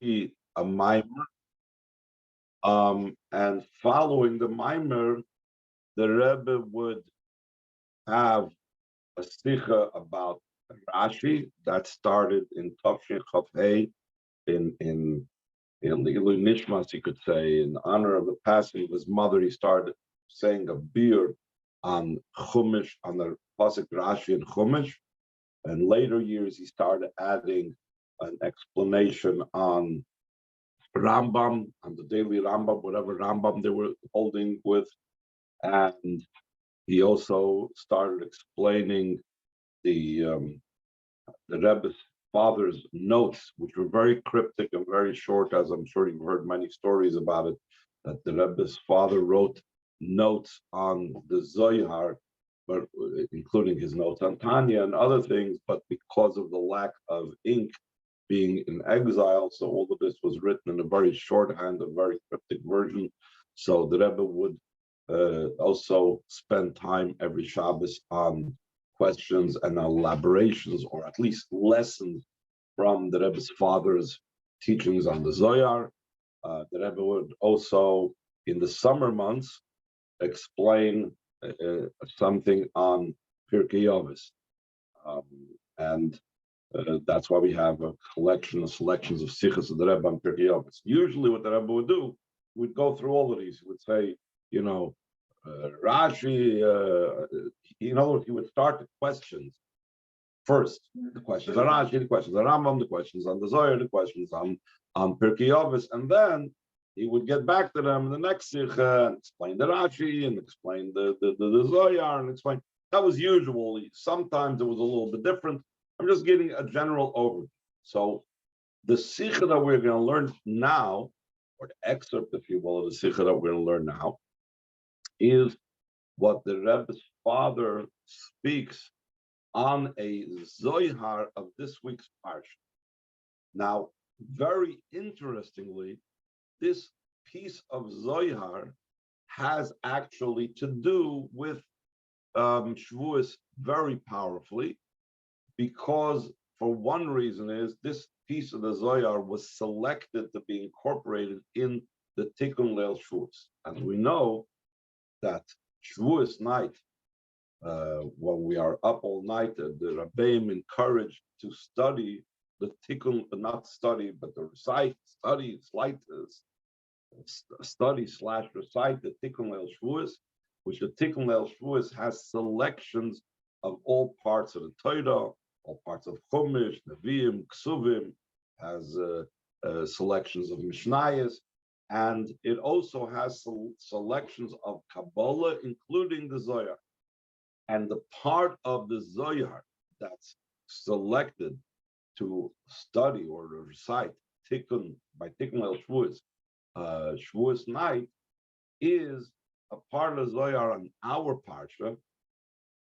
a mimer, and following the mimer, the Rebbe would have a sikha about Rashi that started in Tafshin Chaf Hey in Lilu Nishmas, you could say, in honor of the passing of his mother. He started saying a beer on Chumash, on the Pasuk Rashi and Chumash. And later years, he started adding an explanation on Rambam, on the daily Rambam, whatever Rambam they were holding with. And he also started explaining the Rebbe's father's notes, which were very cryptic and very short, as I'm sure you've heard many stories about it, that the Rebbe's father wrote notes on the Zohar, but including his notes on Tanya and other things, but because of the lack of ink, being in exile, so all of this was written in a very shorthand, a very cryptic version. So the Rebbe would also spend time every Shabbos on questions and elaborations, or at least lessons from the Rebbe's father's teachings on the Zohar. The Rebbe would also, in the summer months, explain something on Pirkei Avos, and that's why we have a collection of selections of sichos of the Rebbe on Pirkei Avos. Usually, what the Rebbe would do, we'd go through all of these. He would say, Rashi, he would start the questions first. The questions on Rashi, the questions on Rambam, the questions on the Zohar, the questions on Pirkei Avos, and then he would get back to them in the next sikha and explain the Rashi and explain the Zohar and explain. That was usual. Sometimes it was a little bit different. I'm just giving a general overview. So the sikha that we're going to learn now, or the excerpt, if you will, of the sikha that we're going to learn now, is what the Rebbe's father speaks on a Zohar of this week's parsha. Now, very interestingly, this piece of Zohar has actually to do with Shavuos very powerfully, because for one reason is this piece of the Zohar was selected to be incorporated in the Tikkun Leil Shavuos. As we know, that Shavuos night, when we are up all night, the Rabbeim encouraged to study the Tikkun, not study, but to recite, study / recite the Tikkun Leil Shavuos, which the Tikkun Leil Shavuos has selections of all parts of the Torah, all parts of Chumash, Nevi'im, Ksuvim, has selections of Mishnayos, and it also has selections of Kabbalah, including the Zohar. And the part of the Zohar that's selected to study or to recite Tikkun by Tikkun Leil Shavuos, Shavuos night, is a part of Zohar on our parsha,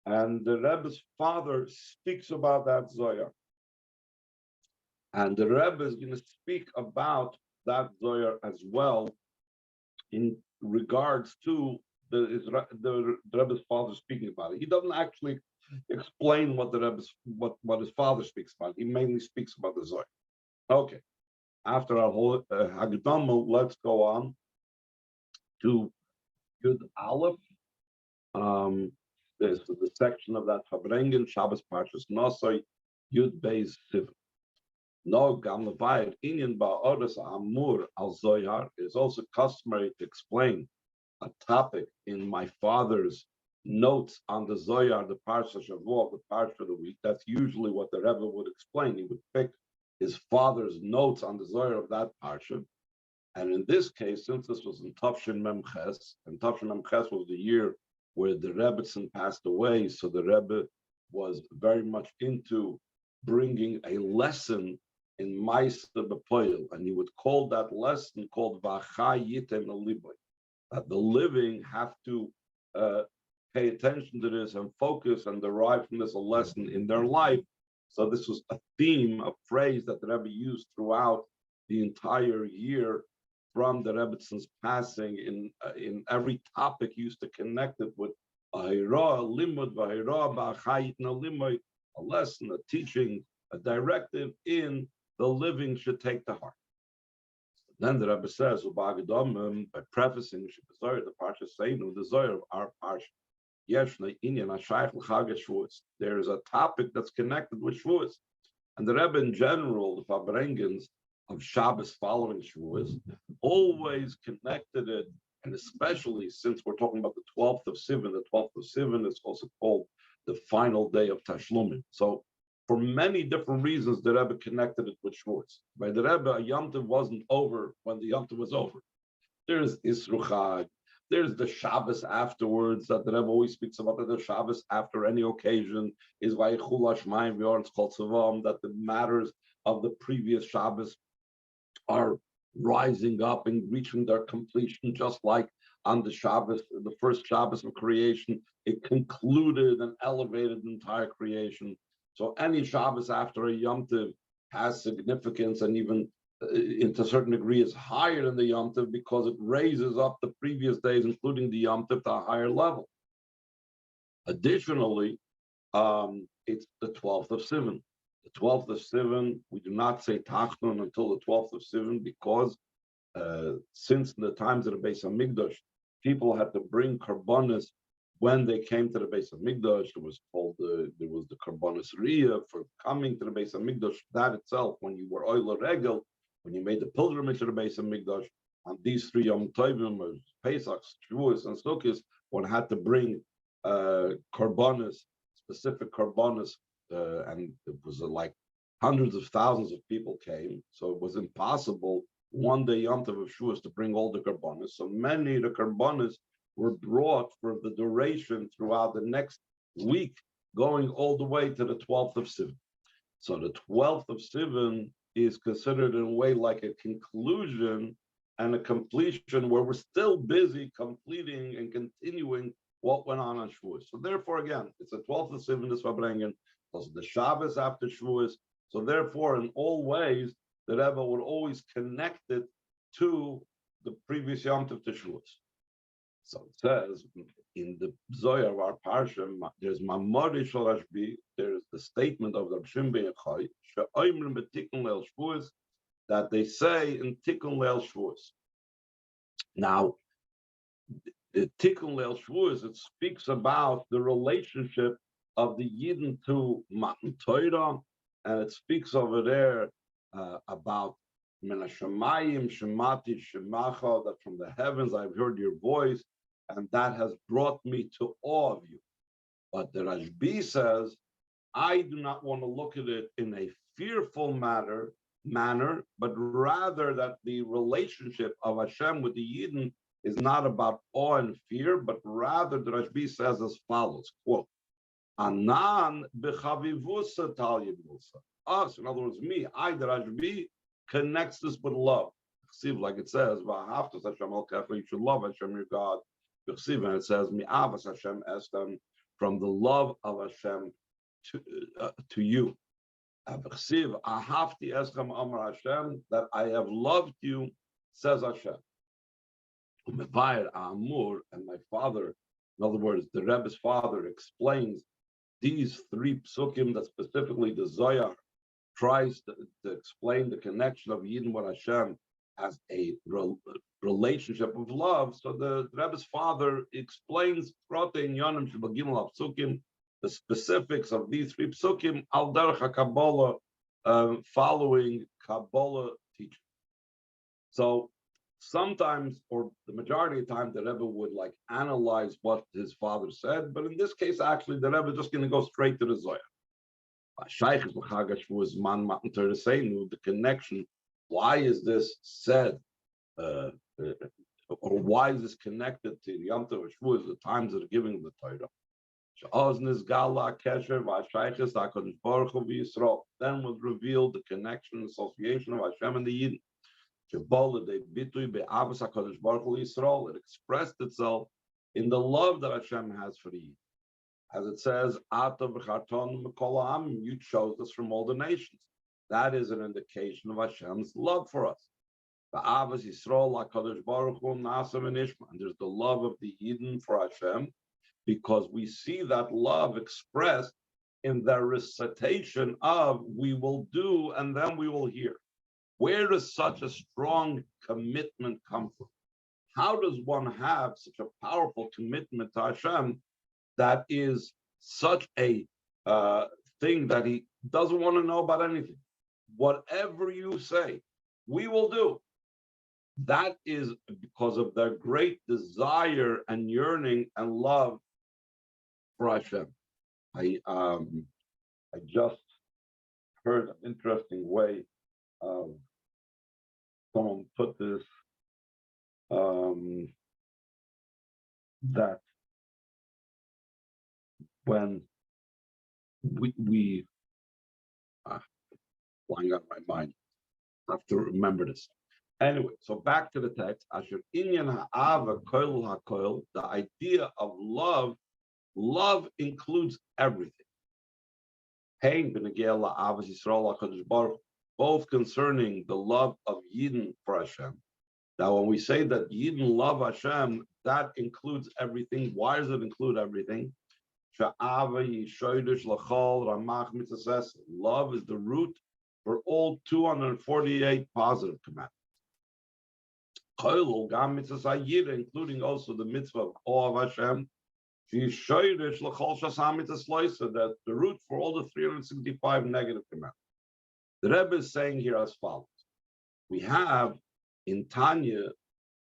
and the Rebbe's father speaks about that Zohar. And the Rebbe is going to speak about that Zohar as well in regards to the Rebbe's father speaking about it. He doesn't actually explain what the Rebbe's what his father speaks about. He mainly speaks about the Zohar. Okay. After our whole Hagdama, let's go on to Yud Aleph. There's the section of that Farbrengen, Shabbos Parshas Nosai, Yud Beis Sivan. No Gamlavayat Inyan Ba'odas Amur al Zohar. It is also customary to explain a topic in my father's notes on the Zohar, the Parsha Shavuot, the Parsha of the week. That's usually what the Rebbe would explain. He would pick his father's notes on the Zohar of that Parsha. And in this case, since this was in Tafshin Memches, and Tafshin Memches was the year where the Rebbetzin passed away, so the Rebbe was very much into bringing a lesson in Ma'aseh B'Poel, and he would call that lesson called V'achai Yitem Liboy, that the living have to pay attention to this and focus and derive from this a lesson in their life. So this was a theme, a phrase that the Rebbe used throughout the entire year from the Rebbetzins passing. In every topic, he used to connect it with a limud, a lesson, a teaching, a directive in the living should take to heart. Then the Rebbe says, by prefacing the Parsha Seinu, the Zohar of our Parsha, there is a topic that's connected with Shavuos. And the Rebbe in general, the Farbrengens of Shabbos following Shavuos, always connected it, and especially since we're talking about the 12th of Sivan, the 12th of Sivan is also called the final day of Tashlumin. So for many different reasons, the Rebbe connected it with Shavuos. By the Rebbe, a Yom Tov wasn't over when the Yom Tov was over. There's Isru Chag, there's the Shabbos afterwards that the Rebbe always speaks about, that the Shabbos after any occasion is Vayichul Hashmayim V'Yorn Chol Tzavam, that the matters of the previous Shabbos are rising up and reaching their completion, just like on the Shabbos, the first Shabbos of creation, it concluded and elevated the entire creation. So any Shabbos after a Yom Tov has significance, and even to a certain degree is higher than the Yom Tov because it raises up the previous days, including the Yom Tov, to a higher level. Additionally, it's the 12th of Sivan. The 12th of Sivan, we do not say Tachnun until the 12th of Sivan because since the times of the Beis HaMikdash, people had to bring karbonis when they came to the Beis HaMikdash. It was called there was the karbonis riyah for coming to the Beis HaMikdash. That itself, when you were oil regel, when you made the pilgrimage to the Beis HaMikdash, on these three Yom Tovim, Pesach, Shavuos, and Sukkot, one had to bring karbonis, specific karbonis, and it was like hundreds of thousands of people came, so it was impossible one day Yom Tov of Shavuos to bring all the karbonis. So many of the karbonis were brought for the duration throughout the next week, going all the way to the 12th of Sivan. So the 12th of Sivan is considered in a way like a conclusion and a completion where we're still busy completing and continuing what went on Shavuos. So therefore, again, it's the 12th of Sivan, this Farbrengen, plus the Shabbos after Shavuos. So therefore, in all ways, the Rebbe would always connect it to the previous Yom Tov to Shavuos. So it says in the Zohar of our Parsha, there's Mamori Shal Rashbi, there's the statement of the Hashem Ben Yochai, She'oimrim b'Tikkun Leil Shavuos, that they say in Tikkun Leil Shavuos. Now, the Tikkun Leil Shavuos, it speaks about the relationship of the Yidden to Matan Torah, and it speaks over there about Min Hashamayim Shemati Shemacha, that from the heavens I've heard your voice, and that has brought me to awe of you. But the Rashbi says, I do not want to look at it in a fearful manner, but rather that the relationship of Hashem with the Yidden is not about awe and fear, but rather the Rashbi says as follows, quote, Anan b'chavivusa tal yidvusa. Us, in other words, me, I, the Rashbi, connects this with love. Like it says, V'ahavtas Hashem al kefa, you should love Hashem your God. And it says, Mi'avas Hashem estem, from the love of Hashem to you. Ahavti eschem amar Hashem, that I have loved you, says Hashem. Amur, and my father, in other words, the Rebbe's father explains these three psukim that specifically the Zohar tries to explain the connection of Yidden with Hashem as a relationship of love. So the Rebbe's father explains the specifics of these three psukim al derech Kabbalah, following Kabbalah teaching. So sometimes, or the majority of the time, the Rebbe would like analyze what his father said, but in this case, actually, the Rebbe is just going to go straight to the Zohar. The connection. Why is this said, or why is this connected to Yom Tov Shavuos, the times of the giving of the Torah? Then was revealed the connection and association of Hashem and the Yidden. It expressed itself in the love that Hashem has for the Yidden. As it says, you chose us from all the nations. That is an indication of Hashem's love for us. And there's the love of the Yidden for Hashem, because we see that love expressed in the recitation of we will do and then we will hear. Where does such a strong commitment come from? How does one have such a powerful commitment to Hashem that is such a thing that he doesn't want to know about anything? Whatever you say, we will do. That is because of their great desire and yearning and love for Hashem. I just heard an interesting way of someone put this, that when we flying out of my mind, I have to remember this. Anyway, so back to the text. Asher inyan ha'ava koil ha'koil, the idea of love, love includes everything. Hein b'negel la'avas Yisrael ha'kadosh baruch, both concerning the love of Yidden for Hashem. Now, when we say that Yidden love Hashem, that includes everything. Why does it include everything? Love is the root for all 248 positive commandments. Including also the mitzvah of awe of Hashem. That the root for all the 365 negative commandments. The Rebbe is saying here as follows. We have in Tanya,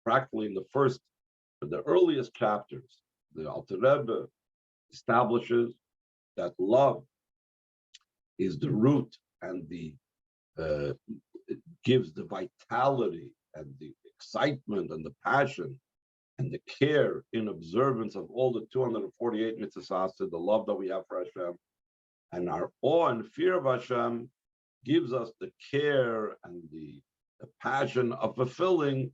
practically in the earliest chapters, the Alter Rebbe establishes that love is the root and it gives the vitality and the excitement and the passion and the care in observance of all the 248 mitzvahs, the love that we have for Hashem, and our awe and fear of Hashem gives us the care and the passion of fulfilling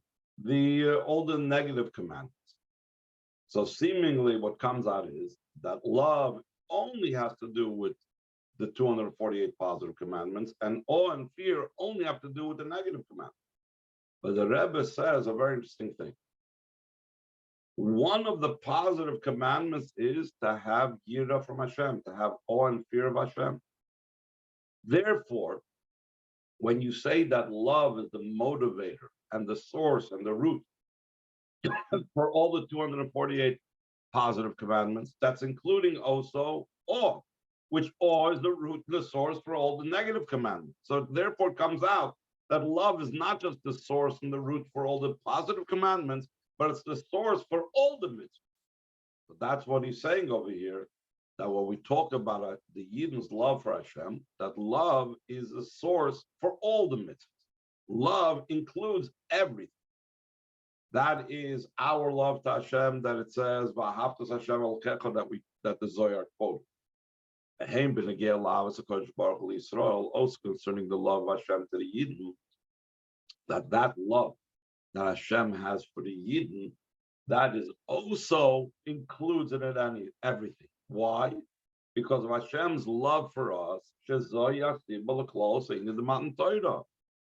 all the negative commandments. So seemingly what comes out is that love only has to do with the 248 positive commandments, and awe and fear only have to do with the negative commandments. But the Rebbe says a very interesting thing. One of the positive commandments is to have yirah from Hashem, to have awe and fear of Hashem. Therefore, when you say that love is the motivator and the source and the root for all the 248 positive commandments, that's including also awe, which awe is the root, the source for all the negative commandments. So it therefore comes out that love is not just the source and the root for all the positive commandments, but it's the source for all the mitzvahs. So that's what he's saying over here, that when we talk about the Yidden's love for Hashem, that love is the source for all the mitzvahs. Love includes everything. That is our love to Hashem, that it says, "V'ahavtas Hashem elkecha," that the Zohar quoted. Also concerning the love of Hashem to the Yidden, that love that Hashem has for the Yidden, that is also includes in it everything. Why? Because of Hashem's love for us.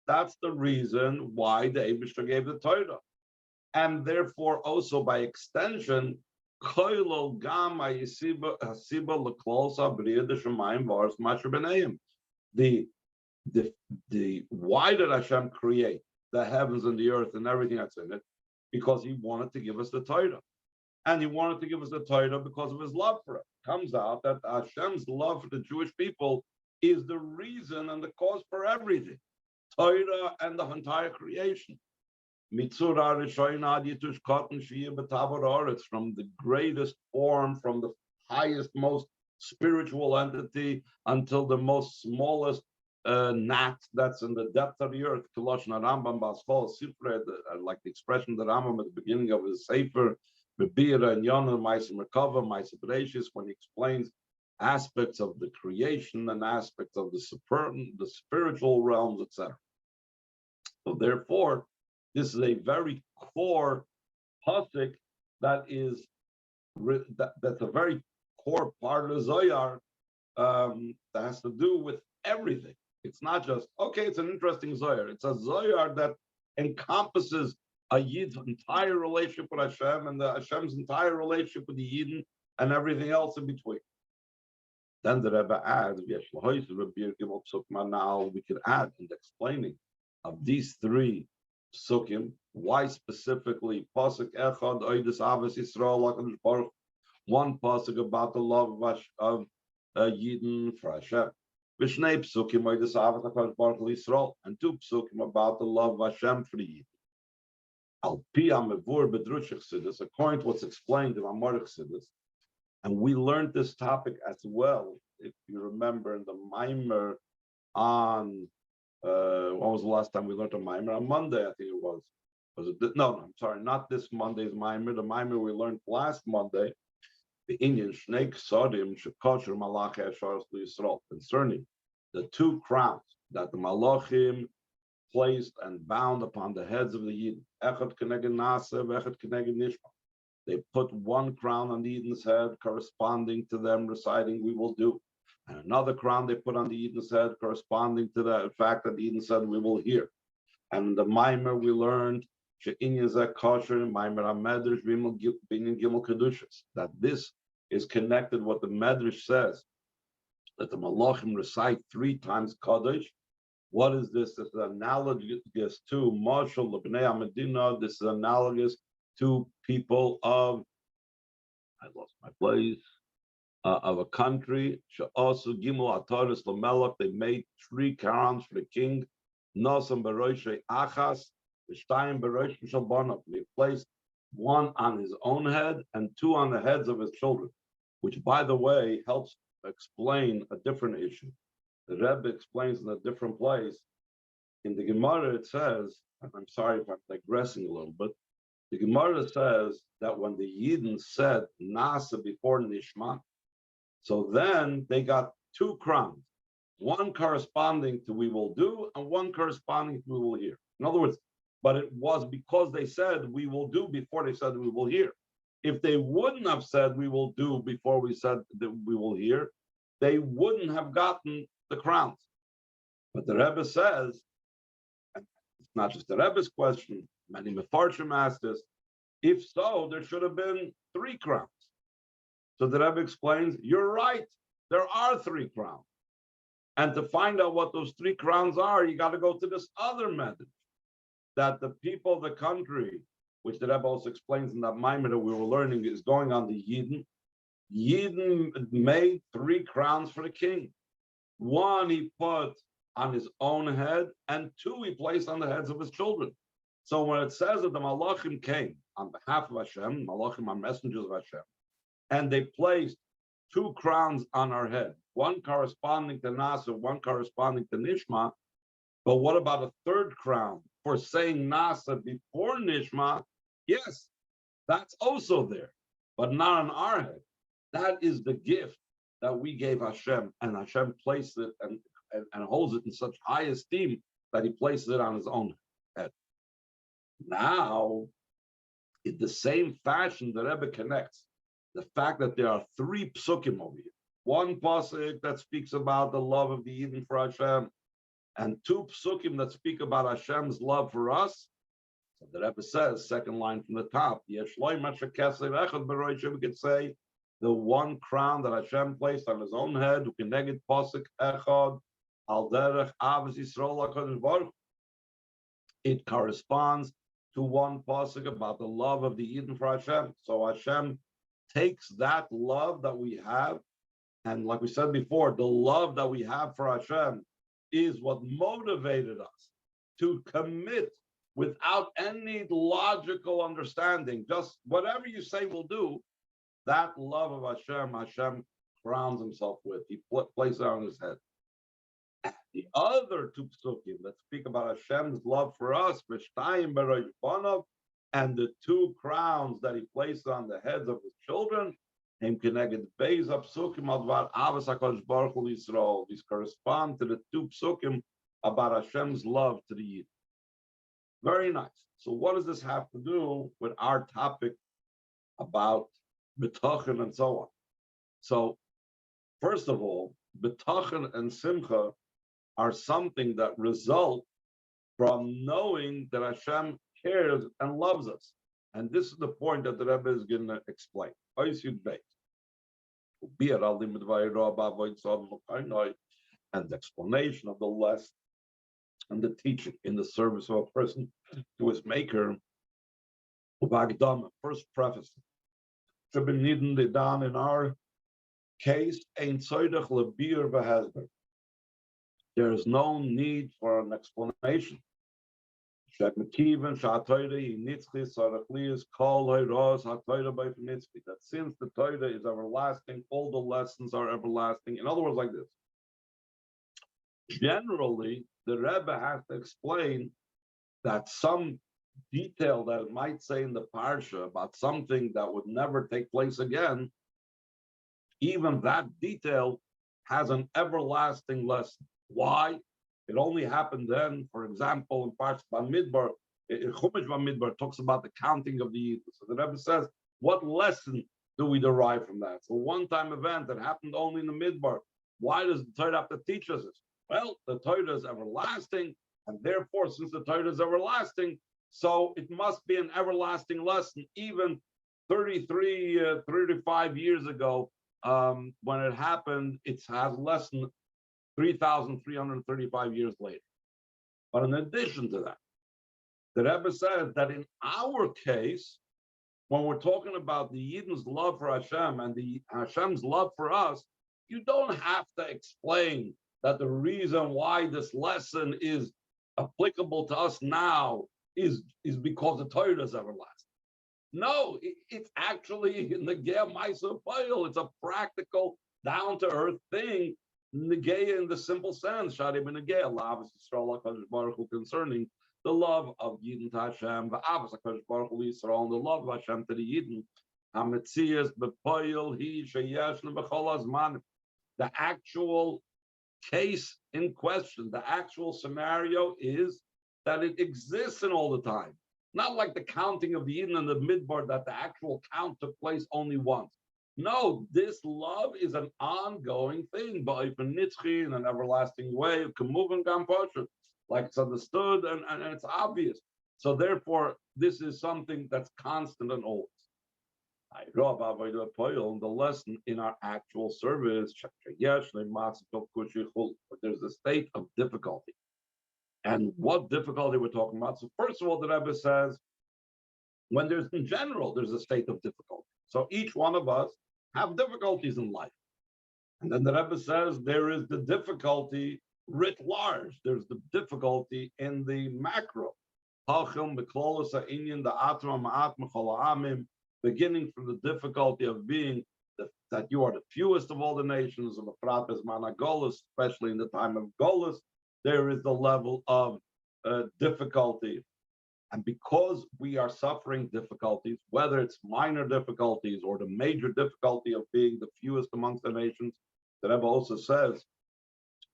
That's the reason why the Eibishter gave the Torah. And therefore, also by extension, the why did Hashem create the heavens and the earth and everything that's in it? Because he wanted to give us the Torah. And he wanted to give us the Torah because of his love for it. Comes out that Hashem's love for the Jewish people is the reason and the cause for everything. Torah and the entire creation. It's from the greatest form, from the highest, most spiritual entity until the most smallest gnat that's in the depth of the earth. Like the expression that Rambam at the beginning of his Sefer, when he explains aspects of the creation and aspects of the spiritual realms, etc. So therefore, this is a very core pasuk that's a very core part of the Zohar that has to do with everything. It's not just, okay, it's an interesting Zohar. It's a Zohar that encompasses a Yid's entire relationship with Hashem and the Hashem's entire relationship with the Yidden and everything else in between. Then the Rebbe adds, now we could add in explaining of these three psukim. Why specifically pasuk echad oidus avos Yisrael lakadosh baruch? One pasuk about the love of Yidden for Hashem. Vishnei psukim oidus avos lakadosh baruch Yisrael, and two psukim about the love of Hashem for the Yidden. Al pi amevur bedrush chassidus, according to what's explained in Amar chassidus, and we learned this topic as well. If you remember in the Maimer on when was the last time we learned a Maimer? On Monday, I think it was. Was it? No, I'm sorry, not this Monday's Maimer. The Maimer we learned last Monday. The Indian Snake Sodim Shekosher Malach Hasharas Yisrael, concerning the two crowns that the Malachim placed and bound upon the heads of the Yidden. Echad Keneged Nasa, Echad Keneged Nishma. They put one crown on the Yidden's head, corresponding to them reciting, "We will do," and another crown they put on the Yidden's head, corresponding to the fact that the Yidden said, "We will hear." And in the Maimer we learned that this is connected what the Medrash says, that the Malachim recite 3 times Kaddish. What is this? This is analogous to Marshal Lebnei Medina. This is analogous to people of, I lost my place, of a country. Also Gimel Ataris Lamelach. They made 3 crowns for the king. Nosam Baroshei Achas. They placed one on his own head and 2 on the heads of his children, which, by the way, helps explain a different issue. The Rebbe explains in a different place. In the Gemara it says, and I'm sorry if I'm digressing a little bit, the Gemara says that when the Yidden said Nasa before Nishma, so then they got 2 crowns, one corresponding to "we will do" and one corresponding to "we will hear." In other words, but it was because they said "we will do" before they said "we will hear." If they wouldn't have said "we will do" before we said that "we will hear," they wouldn't have gotten the crowns. But the Rebbe says, and it's not just the Rebbe's question, many Mefarshim asked this, if so, there should have been 3 crowns. So the Rebbe explains, you're right, there are 3 crowns. And to find out what those 3 crowns are, you got to go to this other method, that the people of the country, which the Rebbe also explains in that Maimer that we were learning, is going on the Yidden. Yidden made 3 crowns for the king. 1 he put on his own head, and 2 he placed on the heads of his children. So when it says that the Malachim came on behalf of Hashem, Malachim are messengers of Hashem, and they placed 2 crowns on our head, 1 corresponding to Nasa, 1 corresponding to Nishma. But what about a 3rd crown for saying Nasa before Nishma? Yes, that's also there, but not on our head. That is the gift that we gave Hashem, and Hashem placed it and holds it in such high esteem that he places it on his own head. Now, in the same fashion, the Rebbe connects the fact that there are 3 psukim over here. 1 pasuk that speaks about the love of the Yidden for Hashem, and 2 psukim that speak about Hashem's love for us. So the Rebbe says, second line from the top, we could say the 1 crown that Hashem placed on his own head, ukeneged pasuk echad al derech avos Yisrael lakadosh baruch. It corresponds to 1 pasuk about the love of the Yidden for Hashem. So Hashem takes that love that we have, and like we said before, the love that we have for Hashem is what motivated us to commit without any logical understanding. Just whatever you say we'll do, that love of Hashem, Hashem crowns himself with. He places it on his head. The other 2 psukim that speak about Hashem's love for us, and the 2 crowns that he placed on the heads of his children, these correspond to the 2 psukim about Hashem's love to the Yid. Very nice. So what does this have to do with our topic about bitachon and so on? So first of all, bitachon and simcha are something that result from knowing that Hashem cares and loves us. And this is the point that the Rebbe is going to explain. And the explanation of the and the teaching in the service of a person to his maker. First preface. In our case, there is no need for an explanation. That since the Torah is everlasting, all the lessons are everlasting. In other words, like this. Generally, the Rebbe has to explain that some detail that it might say in the parsha about something that would never take place again, even that detail has an everlasting lesson. Why? It only happened then. For example, in Parsha Bamidbar, Chumash Bamidbar talks about the counting of the Yidden. So the Rebbe says, what lesson do we derive from that? So one-time event that happened only in the Midbar. Why does the Torah have to teach us this? Well, the Torah is everlasting, and therefore, since the Torah is everlasting, so it must be an everlasting lesson, even 35 years ago, when it happened, it has lesson 3,335 years later. But in addition to that, the Rebbe says that in our case, when we're talking about the Yidden's love for Hashem and the Hashem's love for us, you don't have to explain that the reason why this lesson is applicable to us now is because the Torah is everlasting. No, it's actually Negea Maisa Payil. It's a practical, down-to-earth thing, Negea in the simple sense, Shadi ben Negea, Lavas Yisrael HaKadosh Baruch Hu, concerning the love of Yidden to Hashem, V'avas HaKadosh Baruch Hu Yisrael, and the love of Hashem to the Yidden. HaMetzias B'Payil Hi Sheyeshna B'Chol Hazman. The actual case in question, the actual scenario is that it exists in all the time. Not like the counting of the Yidden and the Midbar, that the actual count took place only once. No, this love is an ongoing thing, but in an everlasting way, like it's understood and it's obvious. So therefore, this is something that's constant and always. The lesson in our actual service, there's a state of difficulty. And what difficulty we're talking about? So first of all, the Rebbe says, when there's in general, there's a state of difficulty. So each one of us have difficulties in life. And then the Rebbe says there is the difficulty writ large. There's the difficulty in the macro. Beginning from the difficulty of being that you are the fewest of all the nations of Golis, especially in the time of Golis, there is the level of difficulty. And because we are suffering difficulties, whether it's minor difficulties or the major difficulty of being the fewest amongst the nations, the Rebbe also says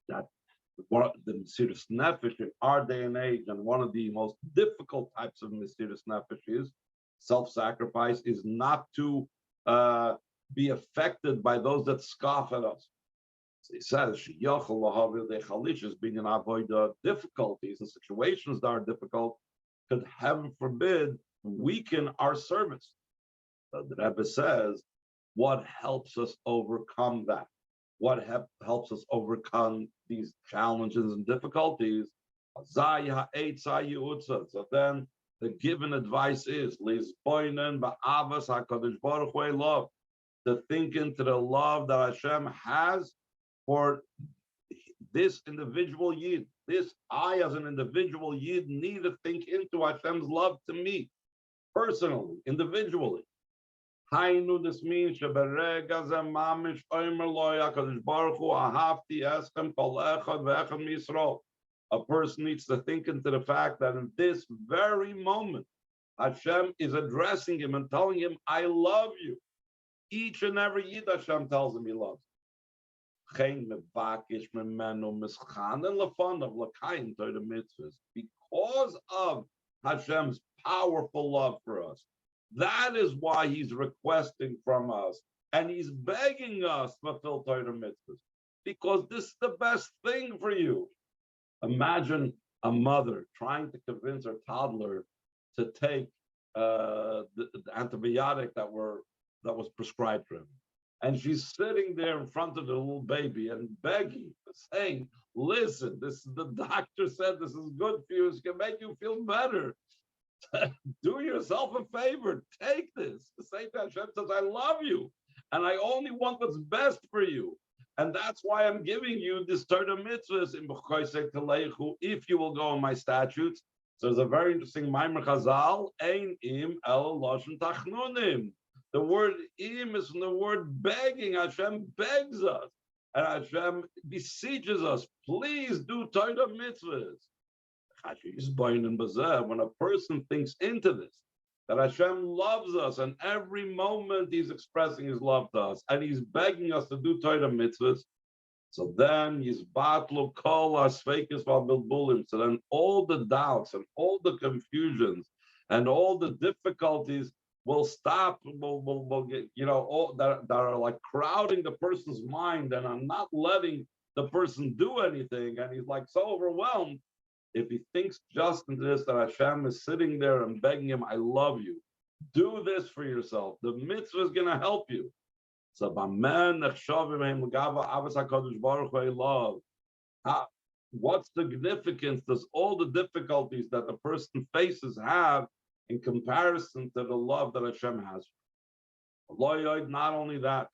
that the Mesiras Nefesh in our day and age, and one of the most difficult types of Mesiras Nefesh is self-sacrifice, is not to be affected by those that scoff at us. So he says, difficulties and situations that are difficult could, heaven forbid, weaken our service. So the Rebbe says, what helps us overcome that? What helps us overcome these challenges and difficulties? So then the given advice is to think into the love that Hashem has for this individual Yid. This I, as an individual Yid, need to think into Hashem's love to me, personally, individually. Hainu, this means a person needs to think into the fact that in this very moment, Hashem is addressing him and telling him, I love you. Each and every Yid Hashem tells him he loves him. Because of Hashem's powerful love for us. That is why he's requesting from us, and he's begging us to fulfill Torah and Mitzvos, because this is the best thing for you. Imagine a mother trying to convince her toddler to take the antibiotic that was prescribed for him. And she's sitting there in front of the little baby and begging, saying, listen, this the doctor said this is good for you. It's going to make you feel better. Do yourself a favor. Take this. Say to Hashem says, I love you. And I only want what's best for you. And that's why I'm giving you this Torah Mitzvos in B'choisek Telechu, if you will go on my statutes. So there's a very interesting Maimer Chazal, Ein im el loshen tachnunim. The word im is from the word begging. Hashem begs us. And Hashem beseeches us, please do Torah Mitzvahs. When a person thinks into this, that Hashem loves us, and every moment He's expressing His love to us, and He's begging us to do Torah Mitzvahs, so then Yizbatlu kol asfekis v'bilbulim. So then all the doubts and all the confusions and all the difficulties will stop. Will get, all that are like crowding the person's mind and are not letting the person do anything, and he's like so overwhelmed. If he thinks just into this, that Hashem is sitting there and begging him, I love you. Do this for yourself. The mitzvah is going to help you. So, what significance does all the difficulties that the person faces have in comparison to the love that Hashem has? Not only that,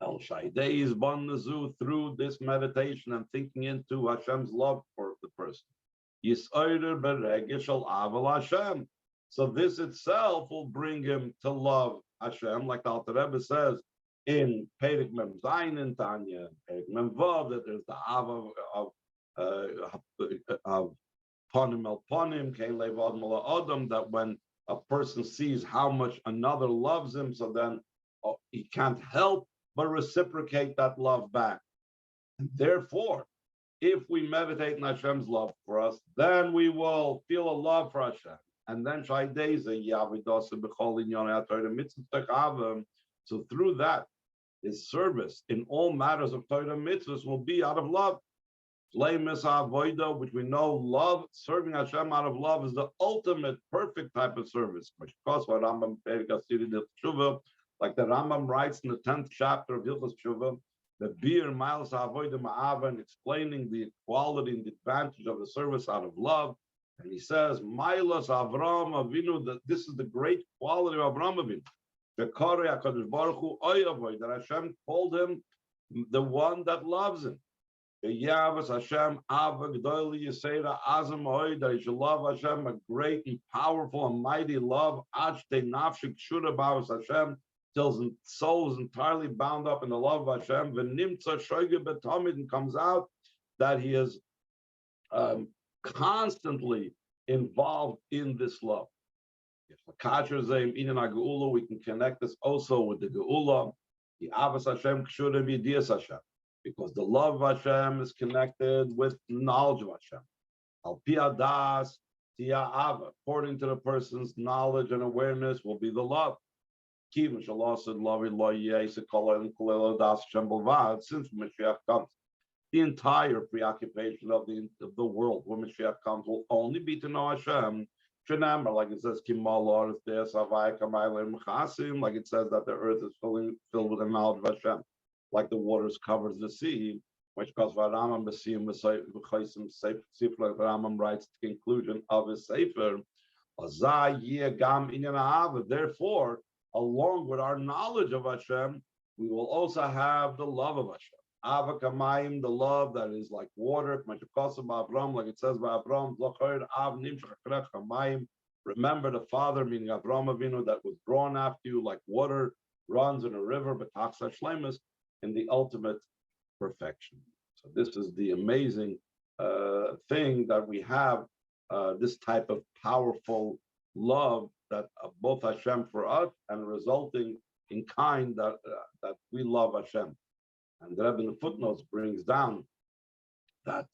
through this meditation and thinking into Hashem's love for the person. So this itself will bring him to love Hashem, like the Alter Rebbe says in Perek Mem Zayin in Tanya, Perek Mem Vav, that there's the Ava of Ponim El Ponim, Kein Levad Mala Adam, that when a person sees how much another loves him, so then he can't help but reciprocate that love back. And therefore, if we meditate on Hashem's love for us, then we will feel a love for Hashem. And then so through that, his service in all matters of Torah Mitzvos will be out of love. Which we know love, serving Hashem out of love is the ultimate perfect type of service. Which of course, like the Rambam writes in the 10th chapter of Hilchos Tshuva, the beer miles avoid the ma'ava, and explaining the quality and the advantage of the service out of love. And he says, Milas Avram Avinu, that this is the great quality of Avram Avinu. That Hashem called him the one that loves him. Hashem that he should love Hashem, a great and powerful and mighty love. Hashem, till his soul is entirely bound up in the love of Hashem. And comes out that he is constantly involved in this love. We can connect this also with the Geula. The Avas Hashem Kshurim Yedias Hashem, because the love of Hashem is connected with knowledge of Hashem. Al Pi Adas Tia Ava, according to the person's knowledge and awareness, will be the love. Since Mashiach comes, the entire preoccupation of the world when Mashiach comes will only be to know Hashem. Like it says, like it says that the earth is filled with the knowledge of Hashem, like the waters covers the sea, which because Rambam writes the conclusion of his sefer. Therefore, along with our knowledge of Hashem, we will also have the love of Hashem. Ava Kamayim, the love that is like water, like it says by Avram, remember the father, meaning Avram Avinu, that was drawn after you like water runs in a river, but Taksha Shlemus, in the ultimate perfection. So this is the amazing thing that we have, this type of powerful love that both Hashem for us and resulting in kind that we love Hashem. And the Rebbe in the footnotes brings down that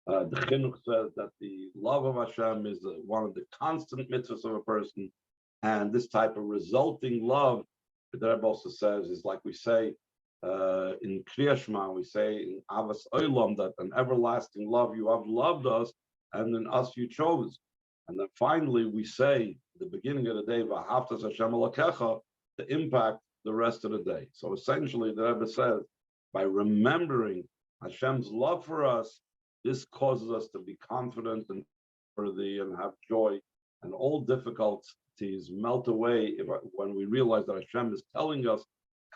the Chinuch says that the love of Hashem is one of the constant mitzvahs of a person, and this type of resulting love, the Rebbe also says, is like we say in Kriya Shema, we say in Avas Olam, that an everlasting love, you have loved us, and in us you chose. And then finally we say, at the beginning of the day, V'ahavtas Hashem Elokecha, the impact the rest of the day. So essentially, the Rebbe says, by remembering Hashem's love for us, this causes us to be confident and worthy and have joy, and all difficulties melt away when we realize that Hashem is telling us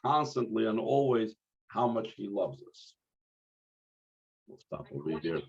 constantly and always how much He loves us. We'll stop over here.